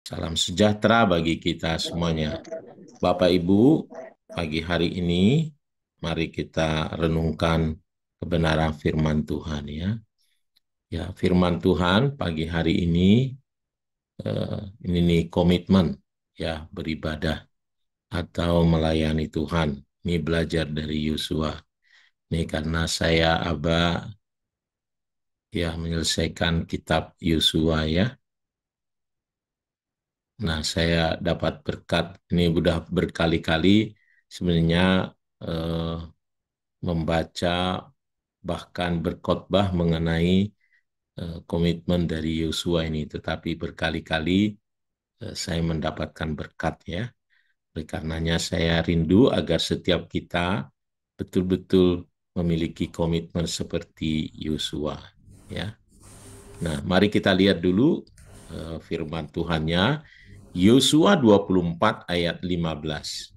Salam sejahtera bagi kita semuanya. Bapak Ibu, pagi hari ini mari kita renungkan kebenaran firman Tuhan ya. Ya, firman Tuhan pagi hari ini nih komitmen ya beribadah atau melayani Tuhan. Ini belajar dari Yosua. Ini karena saya ya menyelesaikan kitab Yosua ya. Nah, saya dapat berkat, ini sudah berkali-kali sebenarnya eh, membaca bahkan berkhotbah mengenai komitmen dari Yosua ini, tetapi berkali-kali saya mendapatkan berkat ya. Oleh karenanya saya rindu agar setiap kita betul-betul memiliki komitmen seperti Yosua ya. Nah, mari kita lihat dulu firman Tuhannya. Yosua 24 ayat 15.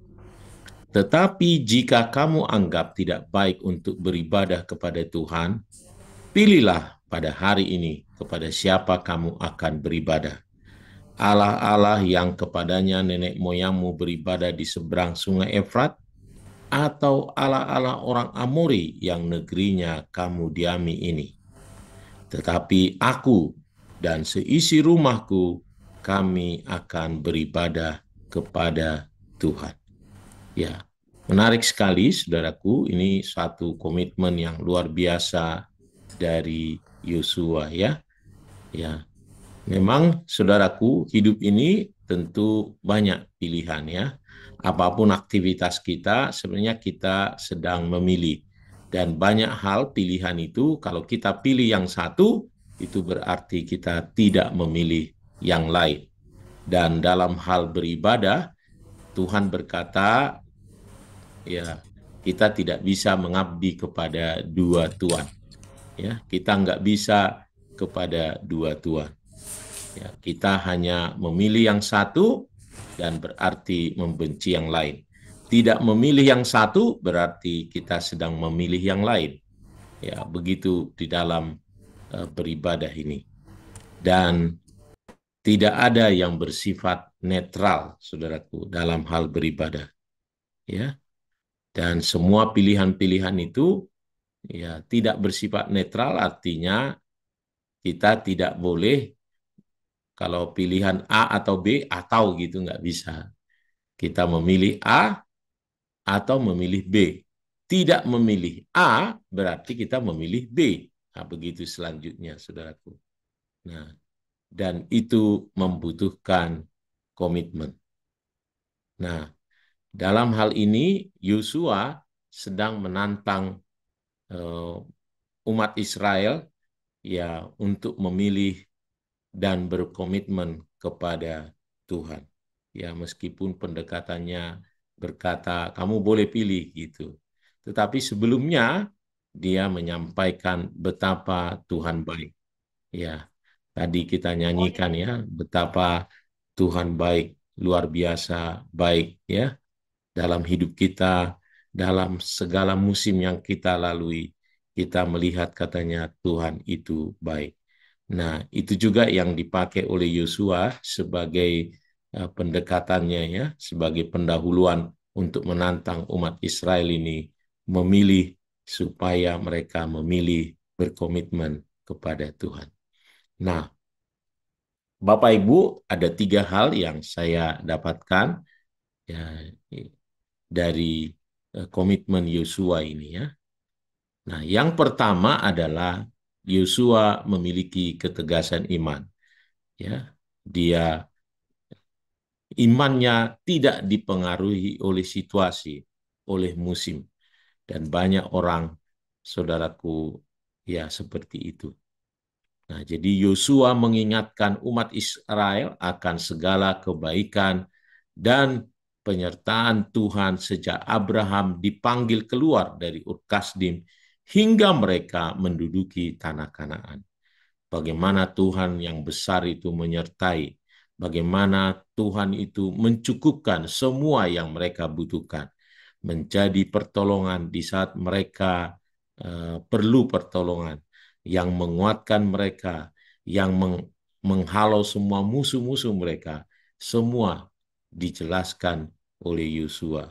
Tetapi jika kamu anggap tidak baik untuk beribadah kepada Tuhan, pilihlah pada hari ini kepada siapa kamu akan beribadah. Allah-Allah yang kepadanya nenek moyangmu beribadah di seberang sungai Efrat, atau Allah-Allah orang Amori yang negerinya kamu diami ini. Tetapi aku dan seisi rumahku, kami akan beribadah kepada Tuhan. Ya, menarik sekali, saudaraku. Ini satu komitmen yang luar biasa dari Yosua ya. Ya, memang saudaraku, hidup ini tentu banyak pilihan ya. Apapun aktivitas kita, sebenarnya kita sedang memilih. Dan banyak hal pilihan itu, kalau kita pilih yang satu, itu berarti kita tidak memilih yang lain. Dan dalam hal beribadah, Tuhan berkata, ya, kita tidak bisa mengabdi kepada dua tuan. Ya, kita nggak bisa kepada dua tuan. Ya, kita hanya memilih yang satu dan berarti membenci yang lain. Tidak memilih yang satu berarti kita sedang memilih yang lain. Ya, begitu di dalam beribadah ini. Dan tidak ada yang bersifat netral, saudaraku, dalam hal beribadah. Ya, dan semua pilihan-pilihan itu ya tidak bersifat netral, artinya kita tidak boleh kalau pilihan A atau B atau gitu nggak bisa. Kita memilih A atau memilih B. Tidak memilih A berarti kita memilih B. Nah, begitu selanjutnya, saudaraku. Nah, dan itu membutuhkan komitmen. Nah, dalam hal ini Yosua sedang menantang umat Israel ya untuk memilih dan berkomitmen kepada Tuhan. Ya, meskipun pendekatannya berkata kamu boleh pilih gitu. Tetapi sebelumnya dia menyampaikan betapa Tuhan baik. Ya, tadi kita nyanyikan ya, betapa Tuhan baik, luar biasa baik ya dalam hidup kita, dalam segala musim yang kita lalui, kita melihat katanya Tuhan itu baik. Nah, itu juga yang dipakai oleh Yosua sebagai pendekatannya ya, sebagai pendahuluan untuk menantang umat Israel ini memilih supaya mereka memilih berkomitmen kepada Tuhan. Nah, Bapak Ibu, ada 3 hal yang saya dapatkan ya, dari komitmen Yosua ini ya. Nah, yang pertama adalah Yosua memiliki ketegasan iman. Ya, dia imannya tidak dipengaruhi oleh situasi, oleh musim, dan banyak orang, saudaraku, ya seperti itu. Nah, jadi Yosua mengingatkan umat Israel akan segala kebaikan dan penyertaan Tuhan sejak Abraham dipanggil keluar dari Ur Kasdim hingga mereka menduduki tanah Kanaan. Bagaimana Tuhan yang besar itu menyertai, bagaimana Tuhan itu mencukupkan semua yang mereka butuhkan, menjadi pertolongan di saat mereka perlu pertolongan, yang menguatkan mereka, yang menghalau semua musuh-musuh mereka, semua dijelaskan oleh Yosua,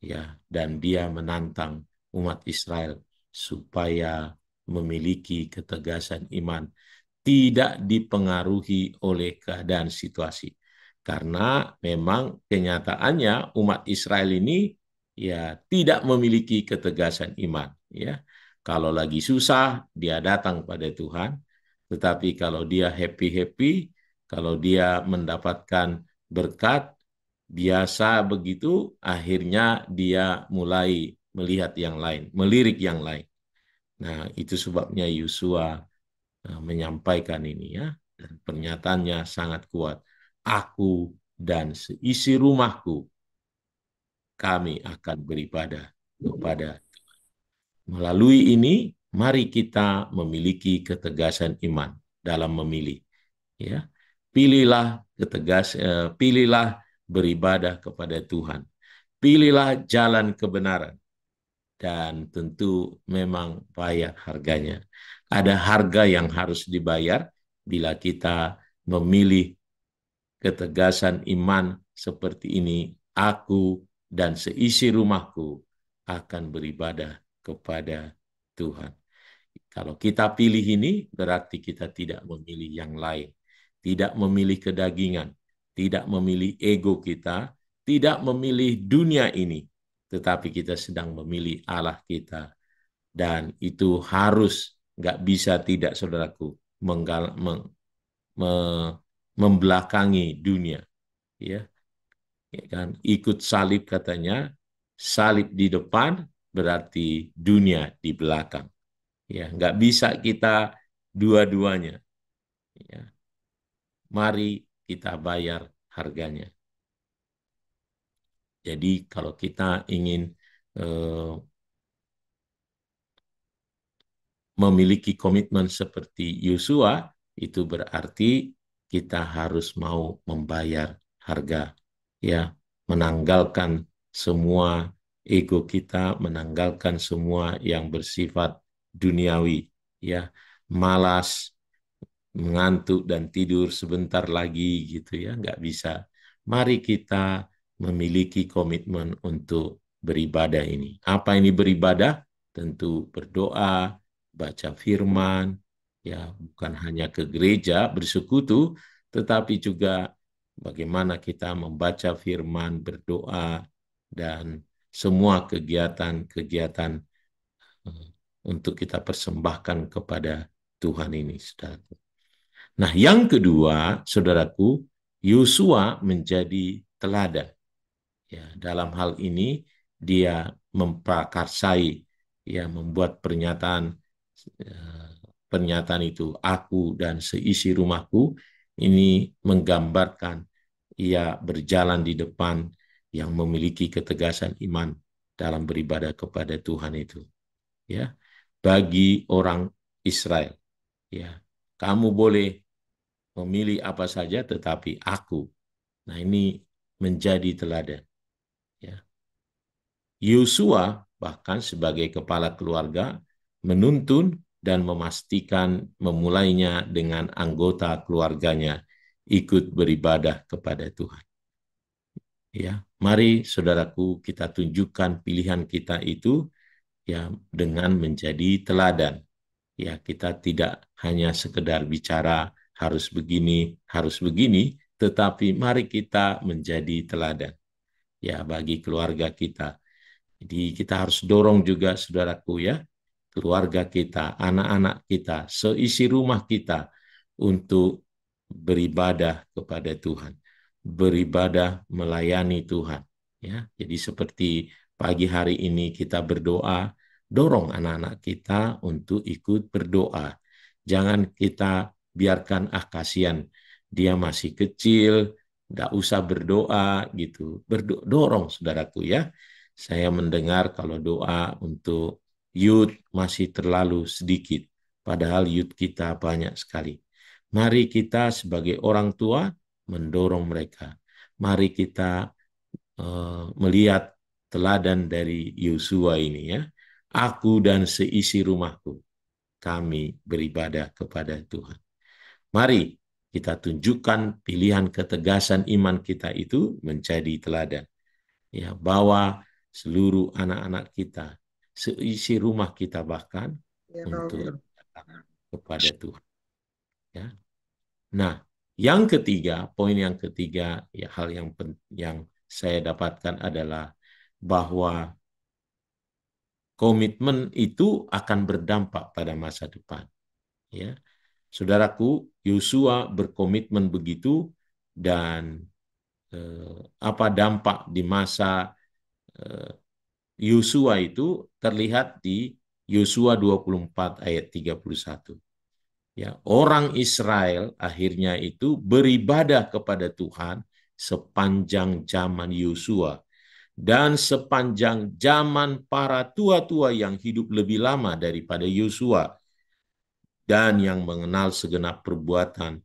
ya, dan dia menantang umat Israel supaya memiliki ketegasan iman, tidak dipengaruhi oleh keadaan situasi. Karena memang kenyataannya umat Israel ini ya tidak memiliki ketegasan iman, ya. Kalau lagi susah dia datang pada Tuhan, tetapi kalau dia happy-happy, kalau dia mendapatkan berkat biasa begitu, akhirnya dia mulai melihat yang lain, melirik yang lain. Nah, itu sebabnya Yosua menyampaikan ini, ya, dan pernyataannya sangat kuat. Aku dan seisi rumahku, kami akan beribadah kepada. Melalui ini, mari kita memiliki ketegasan iman dalam memilih. Ya, pilihlah beribadah kepada Tuhan. Pilihlah jalan kebenaran, dan tentu memang bayar harganya. Ada harga yang harus dibayar bila kita memilih ketegasan iman seperti ini. Aku dan seisi rumahku akan beribadah kepada Tuhan. Kalau kita pilih ini, berarti kita tidak memilih yang lain. Tidak memilih kedagingan, tidak memilih ego kita, tidak memilih dunia ini, tetapi kita sedang memilih Allah kita. Dan itu harus, nggak bisa tidak, saudaraku, membelakangi dunia. Ya, kan? Ikut salib katanya, salib di depan berarti dunia di belakang. Ya, nggak bisa kita dua-duanya. Ya, mari kita bayar harganya. Jadi kalau kita ingin memiliki komitmen seperti Yosua, itu berarti kita harus mau membayar harga, ya, menanggalkan semua ego kita, menanggalkan semua yang bersifat duniawi, ya, malas, mengantuk dan tidur sebentar lagi gitu, ya, nggak bisa. Mari kita memiliki komitmen untuk beribadah ini. Apa ini beribadah? Tentu berdoa, baca firman, ya, bukan hanya ke gereja bersekutu, tetapi juga bagaimana kita membaca firman, berdoa, dan semua kegiatan-kegiatan untuk kita persembahkan kepada Tuhan ini, saudara. Nah, yang kedua, saudaraku, Yosua menjadi teladan. Ya, dalam hal ini dia memprakarsai, ya, membuat pernyataan itu, aku dan seisi rumahku, ini menggambarkan ia berjalan di depan yang memiliki ketegasan iman dalam beribadah kepada Tuhan itu. Ya, bagi orang Israel, ya, kamu boleh memilih apa saja, tetapi aku. Nah, ini menjadi teladan. Ya. Yosua bahkan sebagai kepala keluarga menuntun dan memastikan memulainya dengan anggota keluarganya ikut beribadah kepada Tuhan. Ya, mari saudaraku kita tunjukkan pilihan kita itu, ya, dengan menjadi teladan. Ya, kita tidak hanya sekedar bicara harus begini, tetapi mari kita menjadi teladan, ya, bagi keluarga kita. Jadi kita harus dorong juga, saudaraku, ya, keluarga kita, anak-anak kita, seisi rumah kita untuk beribadah kepada Tuhan, beribadah melayani Tuhan. Ya, jadi seperti pagi hari ini kita berdoa, dorong anak-anak kita untuk ikut berdoa. Jangan kita biarkan, kasihan, dia masih kecil, nggak usah berdoa gitu. Dorong, saudaraku, ya. Saya mendengar kalau doa untuk youth masih terlalu sedikit, padahal youth kita banyak sekali. Mari kita sebagai orang tua mendorong mereka. Mari kita melihat teladan dari Yosua ini, ya. Aku dan seisi rumahku, kami beribadah kepada Tuhan. Mari kita tunjukkan pilihan ketegasan iman kita itu menjadi teladan. Ya, bawa seluruh anak-anak kita, seisi rumah kita bahkan untuk datang kepada Tuhan. Ya. Nah, yang ketiga, poin yang ketiga, ya hal yang saya dapatkan adalah bahwa komitmen itu akan berdampak pada masa depan. Ya, saudaraku, Yosua berkomitmen begitu dan apa dampak di masa Yosua itu terlihat di Yosua 24 ayat 31. Ya, orang Israel akhirnya itu beribadah kepada Tuhan sepanjang zaman Yosua dan sepanjang zaman para tua-tua yang hidup lebih lama daripada Yosua dan yang mengenal segenap perbuatan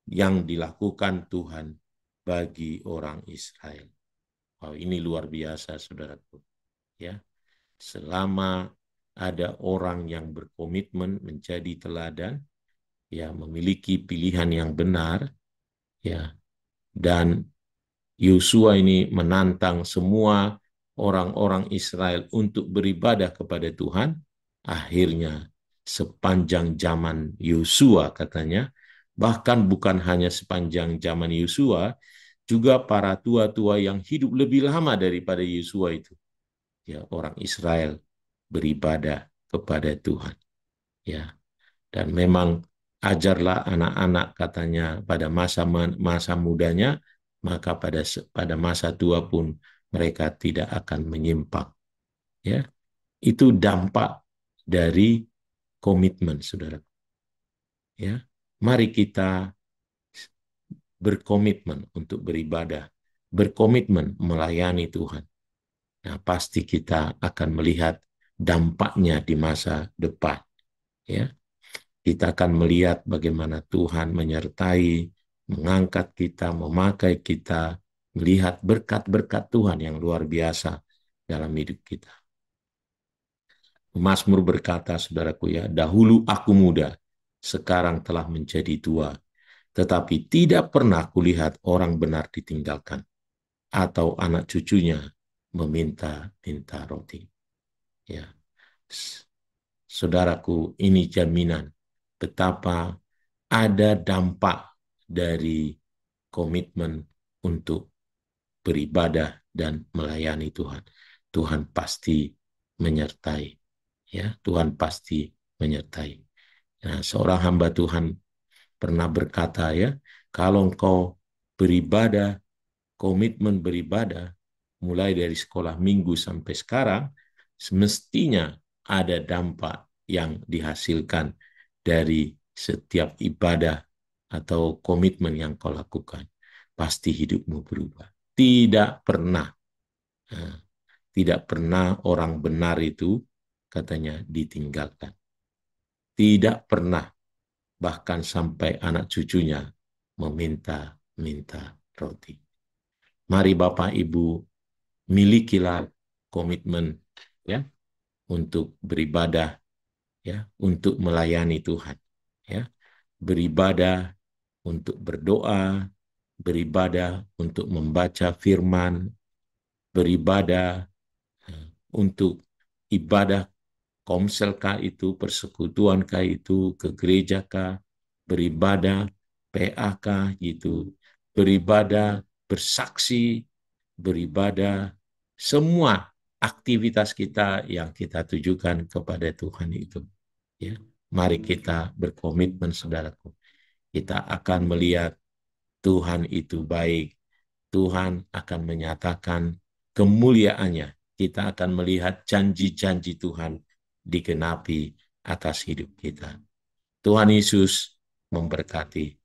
yang dilakukan Tuhan bagi orang Israel. Wow, ini luar biasa, saudaraku. Ya, selama ada orang yang berkomitmen menjadi teladan, ya memiliki pilihan yang benar, ya, dan Yosua ini menantang semua orang-orang Israel untuk beribadah kepada Tuhan. Akhirnya sepanjang zaman Yosua katanya, bahkan bukan hanya sepanjang zaman Yosua, juga para tua-tua yang hidup lebih lama daripada Yosua itu, ya, orang Israel beribadah kepada Tuhan. Ya, dan memang ajarlah anak-anak katanya pada masa mudanya, maka pada masa tua pun mereka tidak akan menyimpang. Ya, itu dampak dari komitmen, saudara. Ya, mari kita berkomitmen untuk beribadah, berkomitmen melayani Tuhan. Nah, pasti kita akan melihat dampaknya di masa depan. Ya, kita akan melihat bagaimana Tuhan menyertai, mengangkat kita, memakai kita, melihat berkat-berkat Tuhan yang luar biasa dalam hidup kita. Mazmur berkata, saudaraku ya, dahulu aku muda, sekarang telah menjadi tua, tetapi tidak pernah kulihat orang benar ditinggalkan, atau anak cucunya meminta-minta roti. Ya, saudaraku, ini jaminan betapa ada dampak dari komitmen untuk beribadah dan melayani Tuhan. Tuhan pasti menyertai. Ya, Tuhan pasti menyertai. Nah, seorang hamba Tuhan pernah berkata, ya, kalau engkau beribadah, komitmen beribadah, mulai dari sekolah minggu sampai sekarang, semestinya ada dampak yang dihasilkan dari setiap ibadah atau komitmen yang kau lakukan. Pasti hidupmu berubah. Tidak pernah orang benar itu katanya ditinggalkan. Tidak pernah, bahkan sampai anak cucunya meminta-minta roti. Mari Bapak Ibu, milikilah komitmen, ya, untuk beribadah, ya, untuk melayani Tuhan, ya, beribadah untuk berdoa, beribadah untuk membaca firman, beribadah untuk ibadah komsel kah itu, persekutuan kah itu, ke gereja kah, beribadah PA kah gitu, beribadah bersaksi, beribadah, semua aktivitas kita yang kita tujukan kepada Tuhan itu. Ya, mari kita berkomitmen, saudaraku. Kita akan melihat Tuhan itu baik. Tuhan akan menyatakan kemuliaannya. Kita akan melihat janji-janji Tuhan digenapi atas hidup kita. Tuhan Yesus memberkati.